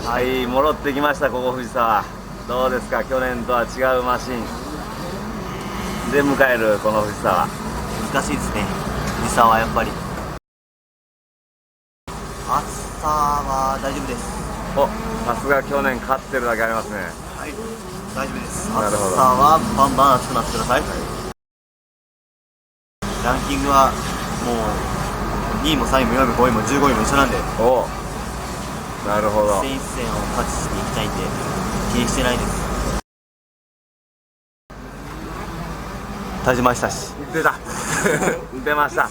はい、戻ってきました。ここ藤沢どうですか。去年とは違うマシンで迎えるこの藤沢。難しいですね。藤沢はやっぱり暑さは大丈夫です。お、さすが去年勝ってるだけありますね。はい、大丈夫です。なるほど。暑さはバンバン暑くなってください。ランキングはもう2位も3位も4位も5位も15位も一緒なんで。お、なるほど。一戦一戦を勝ちしていきたいんで気にしてないです。田島久志出た出ました。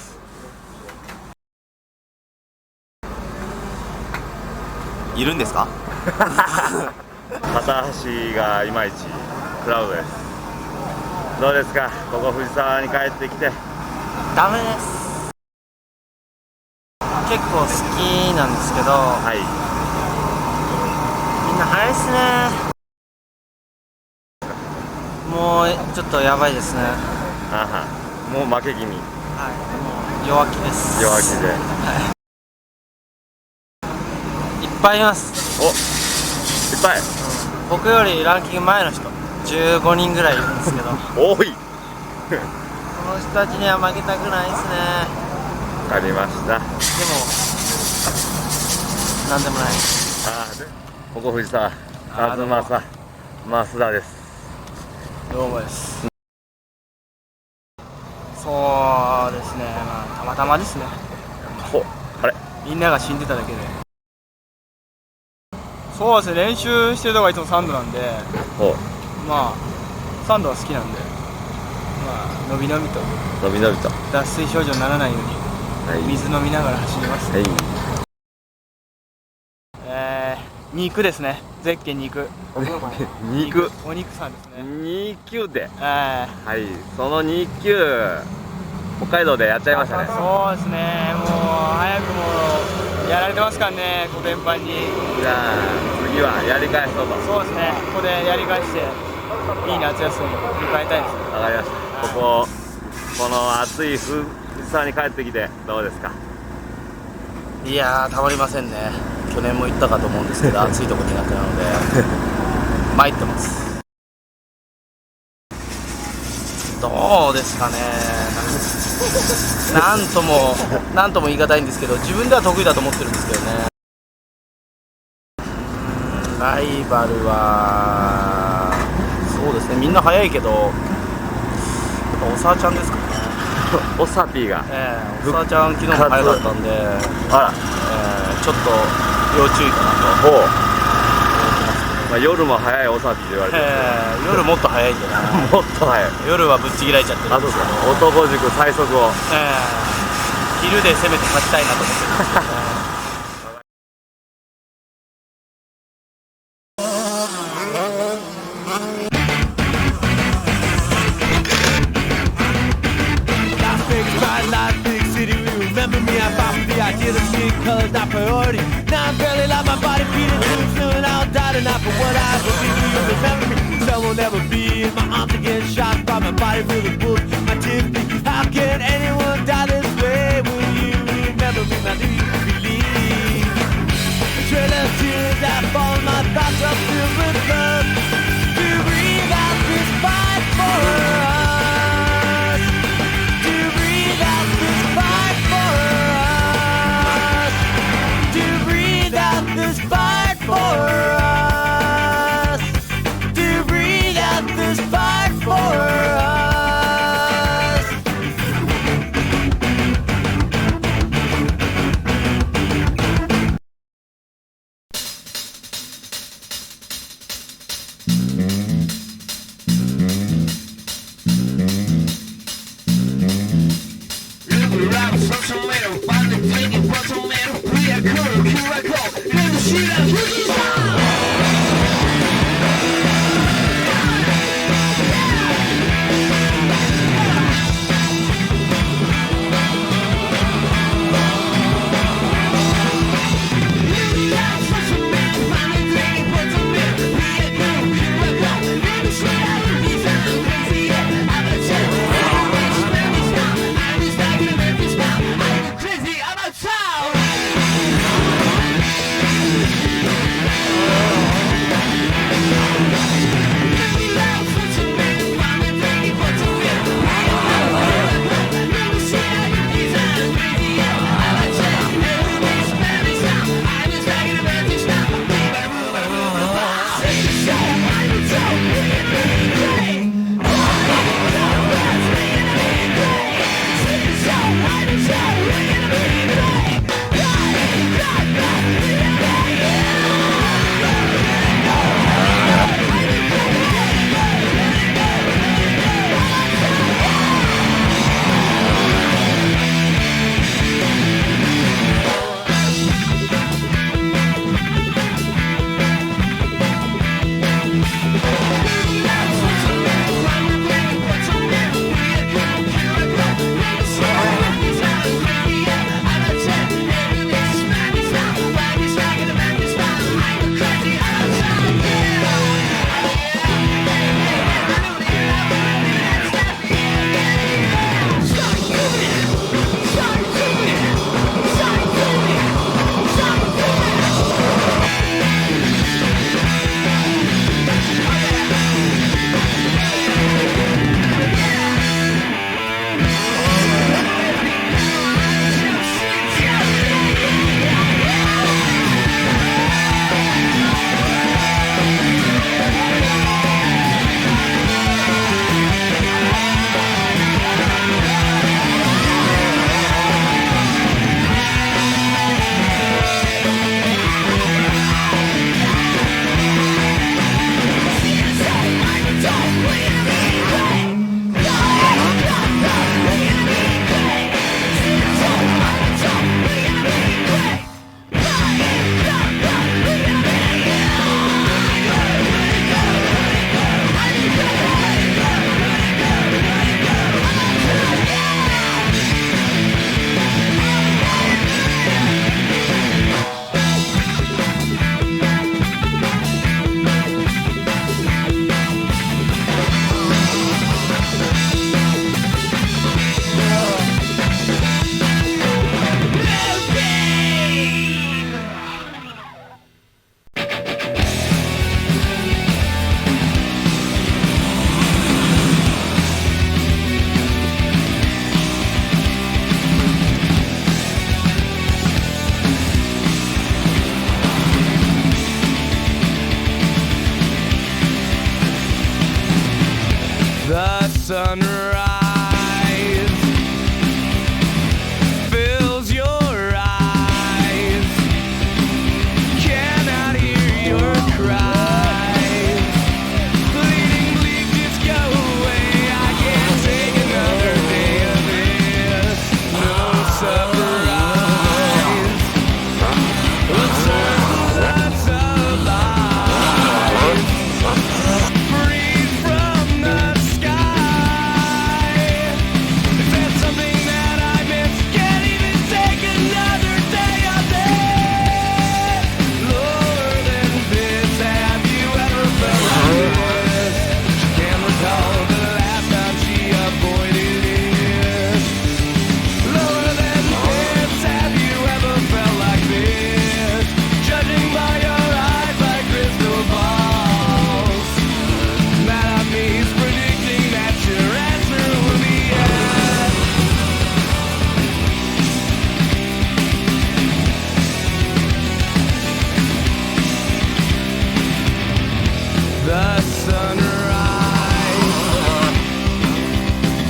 いるんですか片橋がいまいちクラウドです。どうですか、ここ藤沢に帰ってきて。ダメです。結構好きなんですけど、はい、みんな速いっすね。もうちょっとやばいですね。あは、もう負け気味。はい、もう弱気です。弱気で、はい、いっぱいいます。お、いっぱい、僕よりランキング前の人15人ぐらいいるんですけど多いこの人たちには負けたくないですね。わかりました。でもなんでもない。あで、ここ藤沢東増田です。どうもです。そうですね、まあたまたまですね。ほ、あれ、みんなが死んでただけで。そうですね、練習してるとこはいつもサンドなんで、ほう、まあサンドは好きなんで、まあのびのびと伸び伸びと。脱水症状にならないようはい。に水飲みながら走ります。はい。肉ですね、ゼッケン肉。肉。お肉さんですね。2級で。ははい。その2級、北海道でやっちゃいましたね。そうですね、もう早くもやられてますからね、コテンパンに。じゃあ次はやり返そうと。そうですね、ここでやり返していい夏休み迎えたいです。わかりました。この暑い藤沢に帰ってきてどうですか？いやー、たまりませんね。去年も言ったかと思うんですけど、暑いとこ苦手なので、参ってます。どうですかね、なんとも言い難いんですけど、自分では得意だと思ってるんですけどね。ライバルは、そうですね、みんな速いけど、やっぱおさあちゃんですかね。おさぴーが。おさあちゃん、昨日も速かったんで、あら。ちょっと要注意かなと。ほう。まあ、夜も早いおさぴーと言われてる。夜もっと早いんじゃないもっと早い。夜はぶっちぎられちゃってるんですけど、男塾最速を。昼で攻めて勝ちたいなと思ってるんですけどね。Colors not priority. Now I'm barely like my body beating too soon. I'll die tonight for what I believe. You remember me. Some will never be in my arms again. Shot by my body through the bush. My tears bleed. How can anyone die this way? Will you remember me? My do you believe? A trail of tears that fall. My thoughts are filled with love. To breathe out this fight for us. To breathe out this fight for us. This fight for us. To breathe out this fight for us. Look around, some tomato, find the thing in one tomato. We are cool, here I go. She does really sunrise fills your eyes. Cannot hear your cries. Bleeding bleak, just go away. I can't take another day of this. No surprise. Let's turn the lights alive. Freeze from the sky. Is that something that I miss? Can't even take another day of this. Lower than this. Have you ever felt like this? She can't recall the last time she avoided it. Lower than this. Have you ever felt like this? Judging by your eyes like crystal balls. Mad at me is predicting that your answer will be yes. The sunrise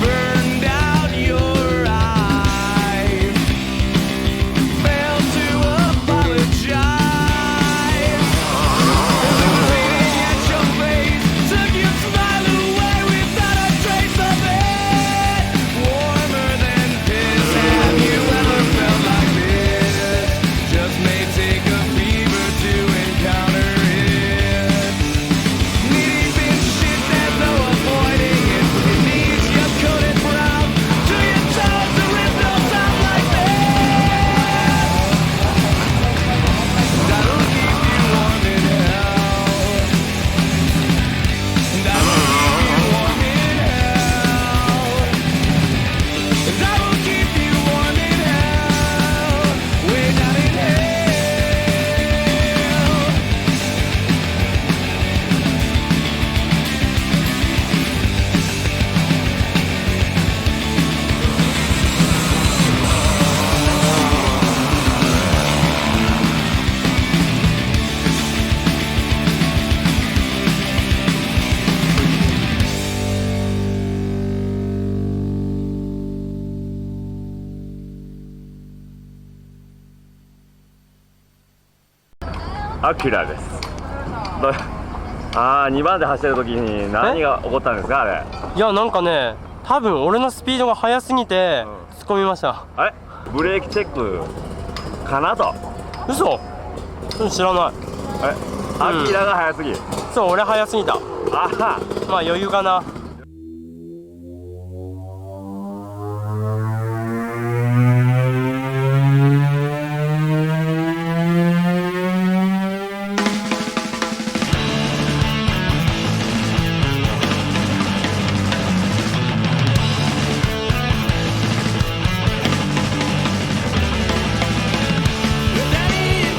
burned out your eyes. Failed to apologize. Illuminating at your face, took your smile away without a trace of it. Warmer than this. Have you ever felt like this? Just may take a fever to encounter it. Knee deep in shit, there's no avoiding it. It needs your coated brown to your toes. There is no time like this. That'll keep you warm in hell. That'll keep you warm in hell. That'll keep you warm in hell. Way down in hell.アキュラです。2番で走ってる時に何が起こったんですかあれ。いやなんかね、多分俺のスピードが速すぎて突っ込みました。あれブレーキチェックかなと。嘘？知らない。アキラが速すぎ。そう、俺速すぎた。あは。まあ余裕かな。Daddy,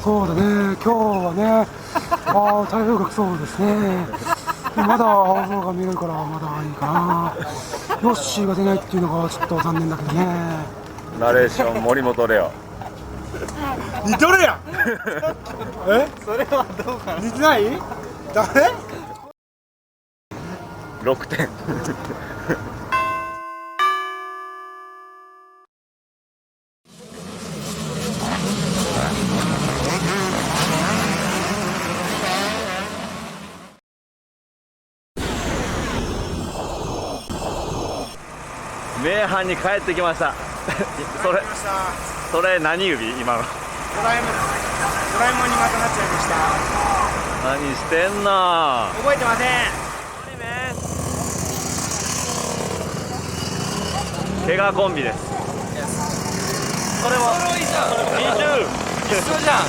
そうだね、今日はね、台風が来そうですね。まだ青空が見えるからまだいいかな。ヨッシーが出ないっていうのがちょっと残念だけどね。ナレーション森本レオ。似とるやん。え？それはどうかな。似てない？誰6点。名阪に帰ってきました。それ何指今の？ドラえもんにまたなっちゃいました。何してんの？覚えてません。怪我コンビです。それも揃いじゃん。20一緒じゃん。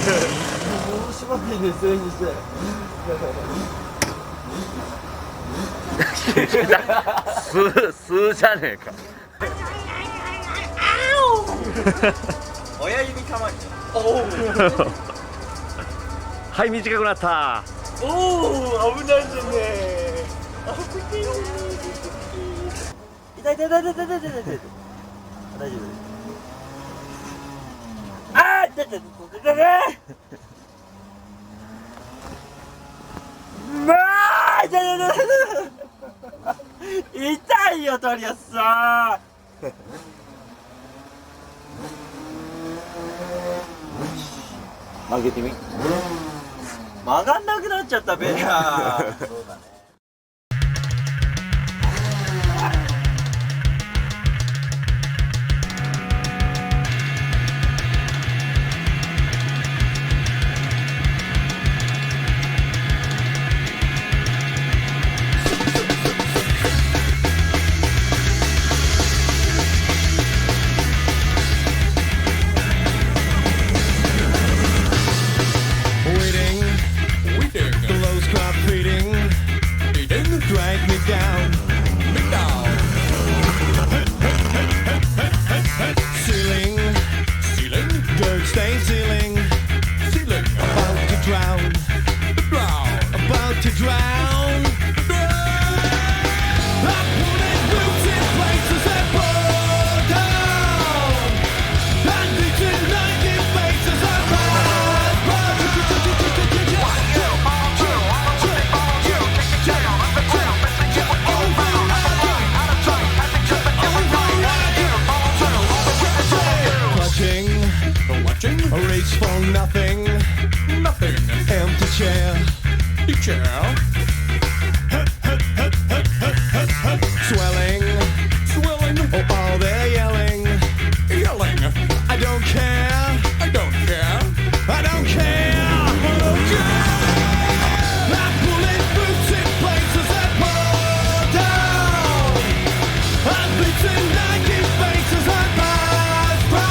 面白いね、全員して。数じゃねえか。親指かまえ。はい、短くなった。おお、危ないじゃねえ。痛い痛い痛い痛い痛い痛い痛い。大丈夫です。あー、痛い痛い痛い痛い。まあ、痛い痛い痛い。痛いよ、トリアスさん。曲げてみ。曲がんなくなっちゃったべや。そうだね。Drag me down, me down. Ceiling, ceiling, dirt stained ceiling, ceiling. About to drown, drown. About to drown, drown. I put in roots in places that fall down. And it's in 90 faces I a race for nothing, nothing. Empty chair, empty chair. Swelling, swelling. Oh, all they're yelling, yelling. I don't care, I don't care, I don't care, I don't care. I'm pulling boots in places that fall down. I'm beating 90 faces I pass by.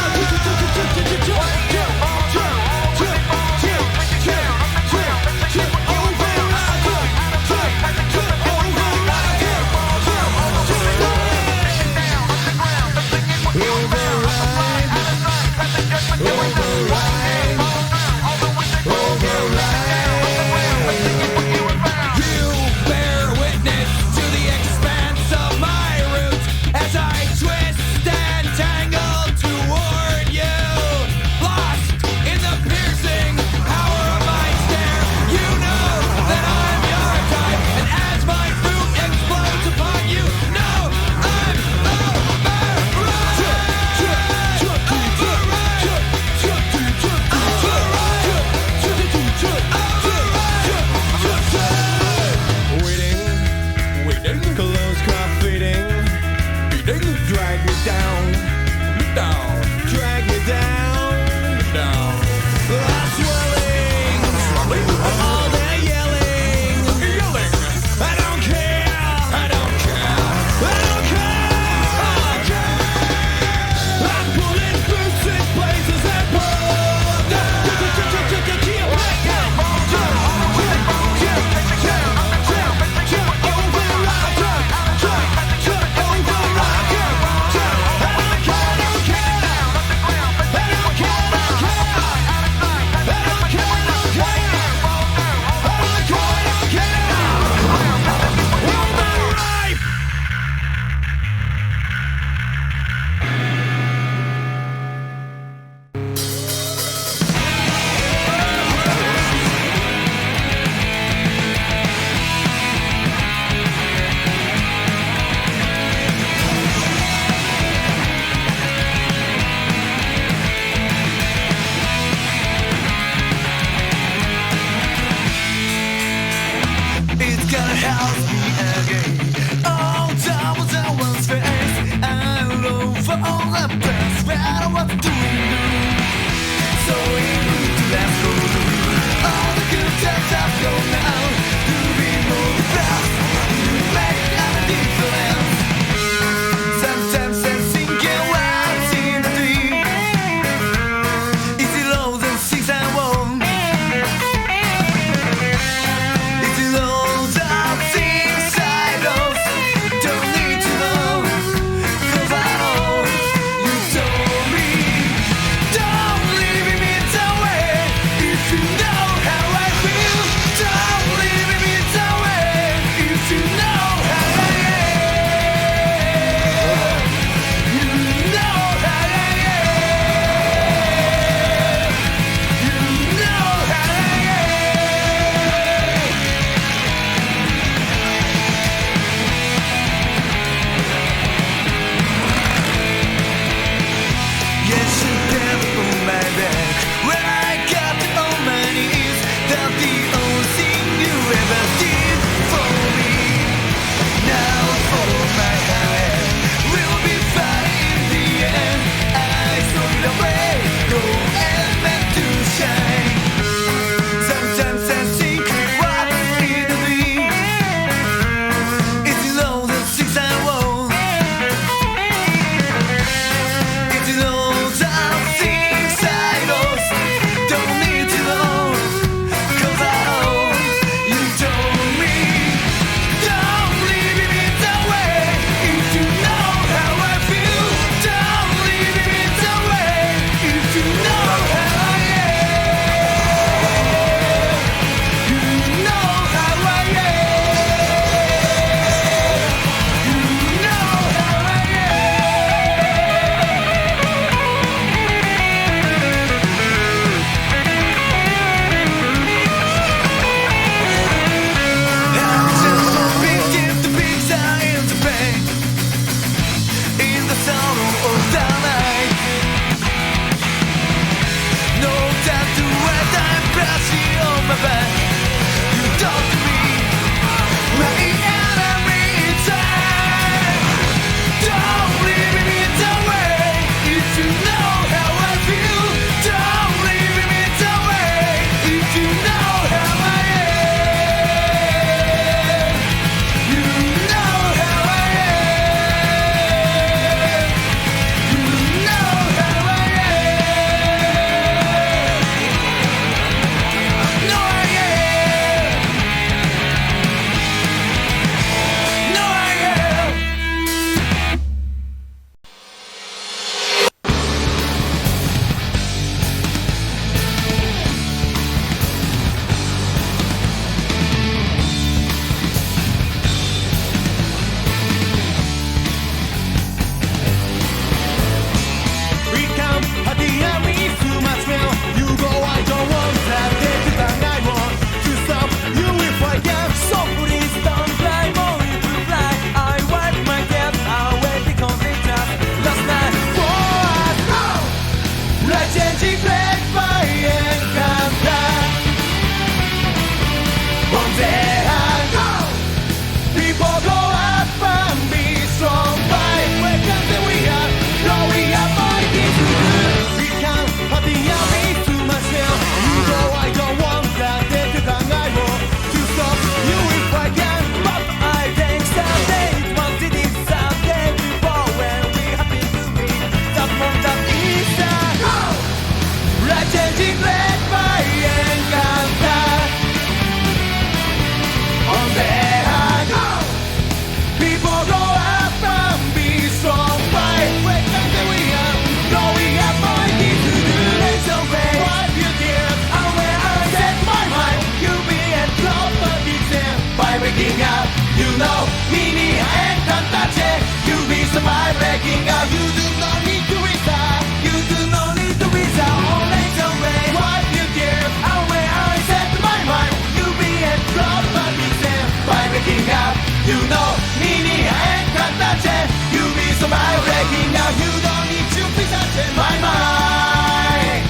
You know 身に変化ったち You be so my breaking out You don't need to be such in my mind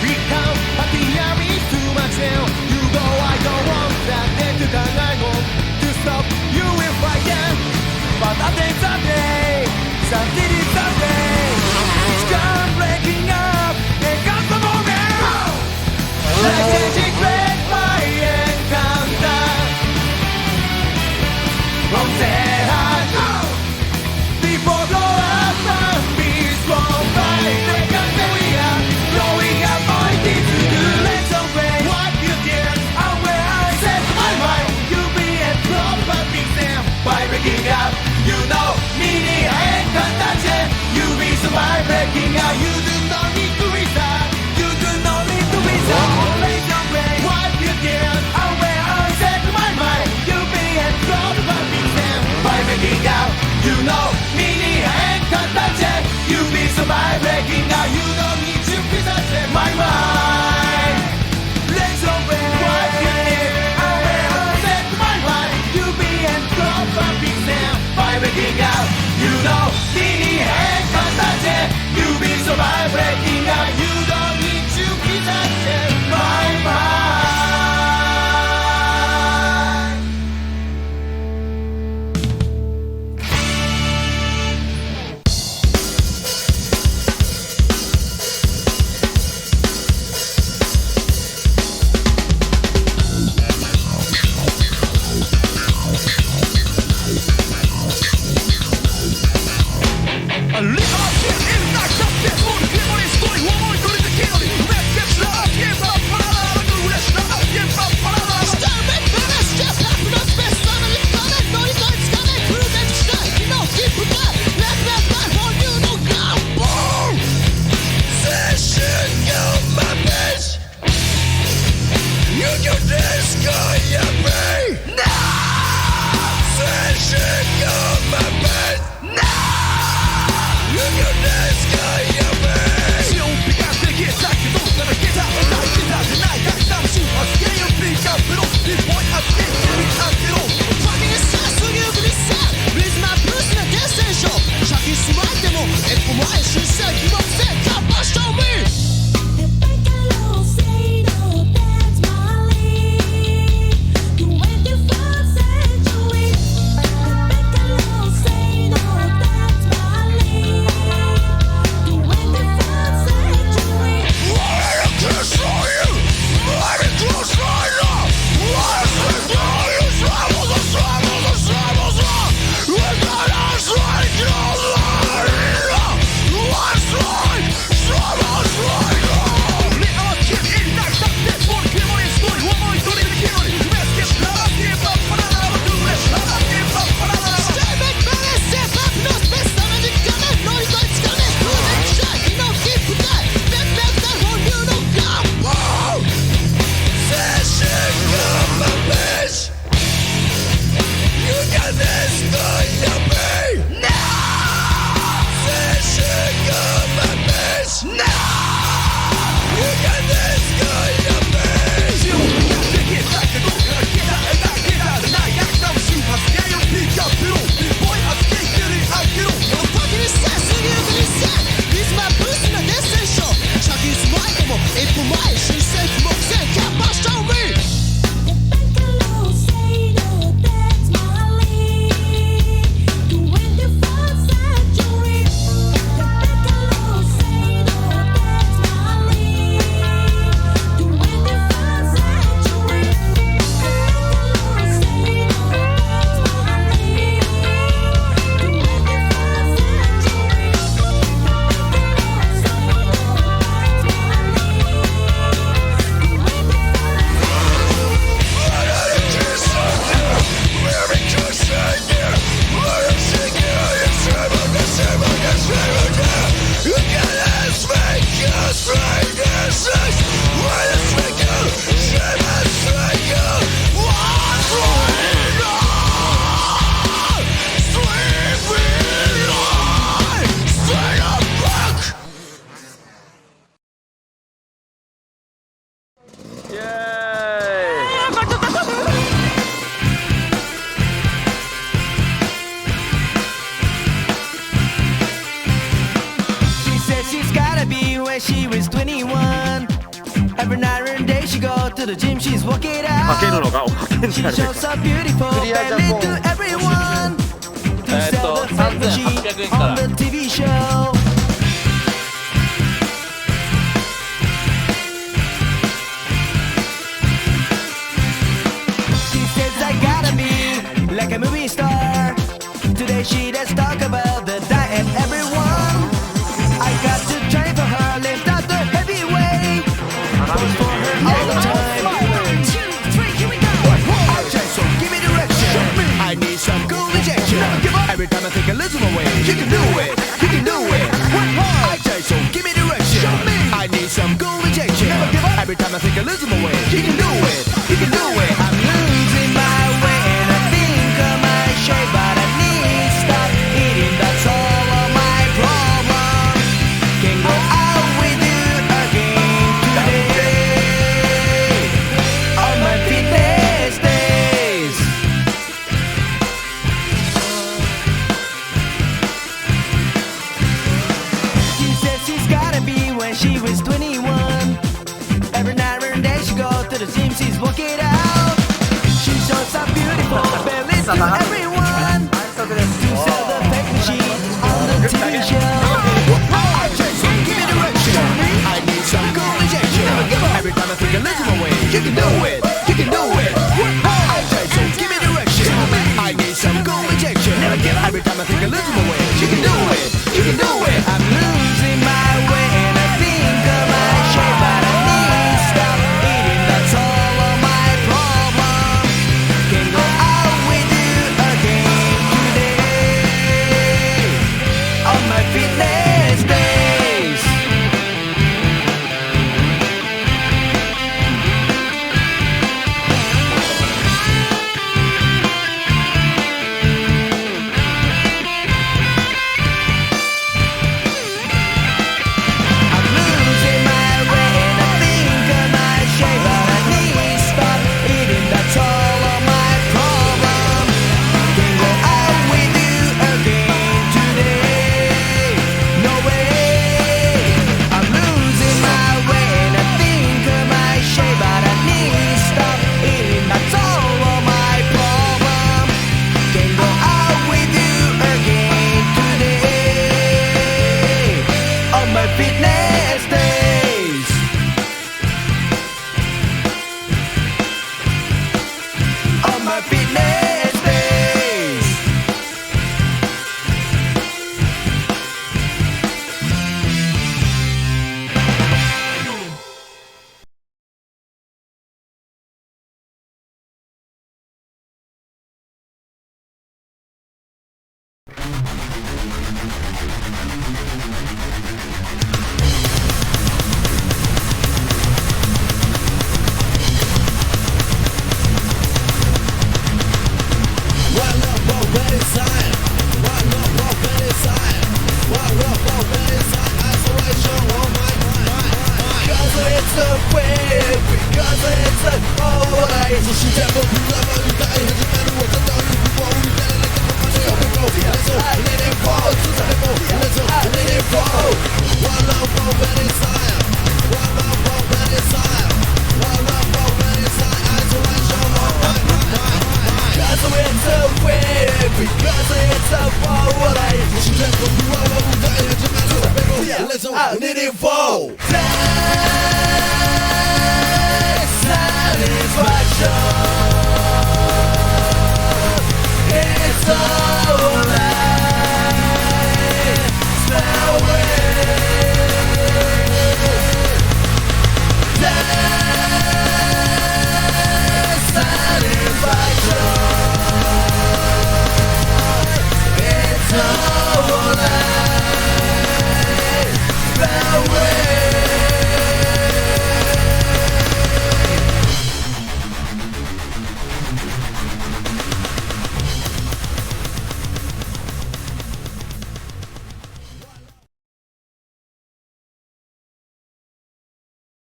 We come at the army too much now You go I don't want that day to die to stop you if I can But I think someday It's done breaking up It comes the moment Let's change great by encounter From there People blow up and be strong by They can say we are blowing up my teeth to do Let's obey what you did And where I set my mind You be a proper big Sam By breaking up You know meに変化ったち You be so by breaking out You do not need to reset You do not need to reset Let's obey what you did And where I set my mind You be a proper big Sam By breaking out You know meに変化ったち You be so by breaking out You don't need to reset my mind Let's obey what you did And where I set my mind You be a proper big Sam By breaking out You know meに変化ったち You be so by breaking out You don't need to reset my mind Every night and day she go to the gym, she's working かける out. のかかけんじ She ゃね shows so beautiful, Clear belly Japan. to everyone. To sell the fake machine 3800円から on the TV show. She says I gotta be like a movie star. Today she does talk about the diet, everyone. I got to train for her, lift out the heavy weight. Push for her all the time. 1, 2, 3, here we go. I try, so give me direction. I need some cool injection. Every time I think I lose my way, you can do it, you can do it. I try, so give me direction. I need some cool injection. Every time I think I lose my way, you can do it, you can do it. I'm losing my way and I think of my shape, but I need to stop eating. That's all of my problem. Can go out with you again today on my fitness days. She said she's gotta be when she was 21. Every night and day she go to the gym, she's working out. She shows so beautiful, belly to everyone. To sell the fake machine on the TV show. I try, so give me direction. I need some cool injection. Every time I think I lose my way, you can do it, you can do it. I try, so give me direction. I need some cool injection. Every time I think I lose my way, you can do it, you can do it. I'm losing my way and I think of my shape, but I need to stop eating. That's all of my problem. Can go out with you again today on my fitness days. I'm losing my way and I think of my shape, but I need to stop eating. That's all of my problem. Can go out with you again today. No way. I'm losing my way and I think of my shape, but I need to stop eating. That's all of my problem. Can go out with you again today on my fitness days. On my fitness days. I need it for